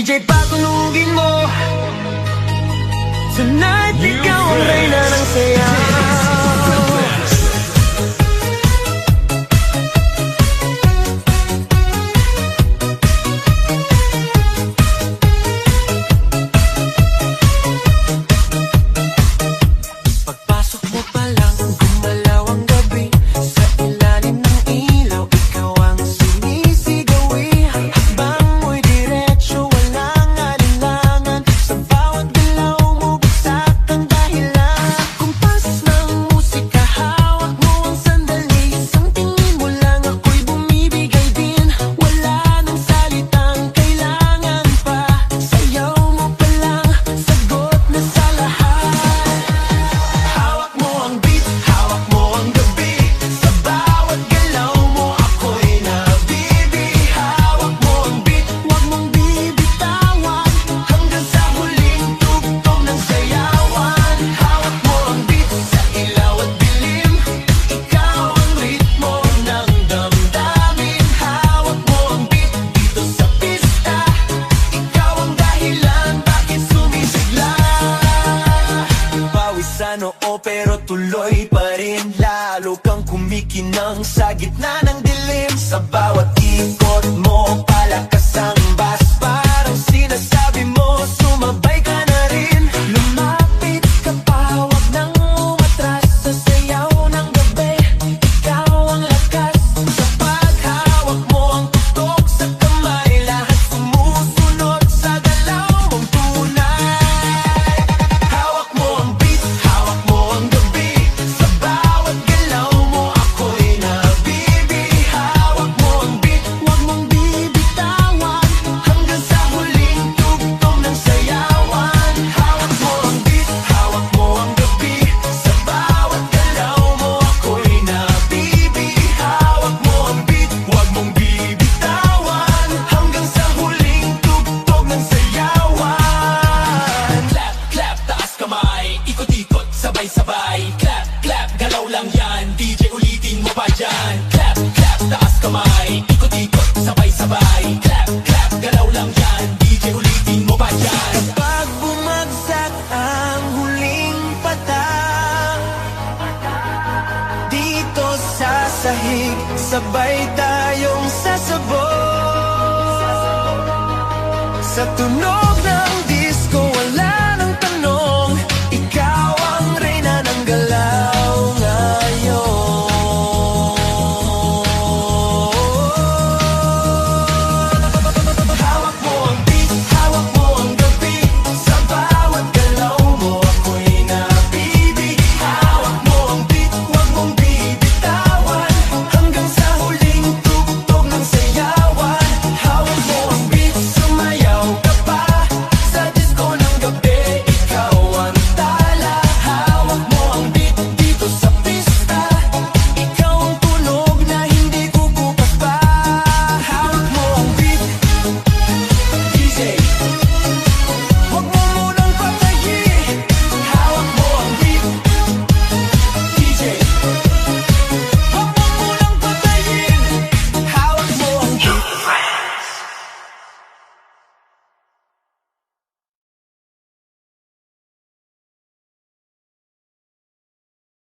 DJ patulugin mo. Tonight, ikaw ang reyna ng sayaw. Pagpasok mo pa lang, gumalaw ang gabi. Sa ilalim ng ilaw, ikaw ang sumisigawi. Hakbang mo'y diretso, walang alinlangan. Sa bawat galaw mo, bagsak ang dahilan. Kumpas ng musika, hawak mo ang sandali. Isang tingin mo lang, ako'y bumibigay din. Wala nang salitang kailangan pa. Sayaw mo pa lang, sagot na sa lahat. Hawak mo ang beat, hawak mo ang gabi. Sa bawat galaw mo, ako'y nabibi. Hawak mo ang beat, huwag mong bibitawan. Hanggang sa huling tugtog ng sayawan. Hawak mo ang beat, sa ilaw at dilim. Ikaw ang ritmo ng damdamin. Hawak mo ang beat, dito sa pista. Ikaw ang dahilan, bakit sumisigla. Pawisan oo pero tuloy pa rin. Lalo kang kumikinang sa gitna ng dilim. Sa bawat ikot mo, palakas ang bass. Parang sinasabi mo, sumabay ka na rin. Lumapit ka pa, huwag nang umatras. Sa sayaw ng gabi, ikaw ang lakas. Sa paghawak mo ang tutok sa kamay, lahat sumusunod sa galaw mong tunay. Hawak mo ang beat, hawak mo ang gabi. Sa bawat galaw mo, ako'y nabibi. Hawak mo ang beat, huwag mong bibitawan. Hanggang sa huling tugtog ng sayawan. Hawak mo ang beat, hawak mo ang gabi. Sa bawat galaw mo, ako'y nabibi. Hawak mo ang beat, huwag mong bibitawan. Hanggang sa huling tugtog ng sayawan. Clap, clap, taas kamay. Ikot-ikot, sabay-sabay. Clap, clap, galaw lang yan. DJ ulitin mo pa dyan. Clap, clap, taas kamay. Ikot-ikot, sabay-sabay. Clap, clap, galaw lang yan. DJ ulitin mo pa dyan. Kapag bumagsak ang huling patak, dito sa sahig, sabay tayong sasabog. Sa tunog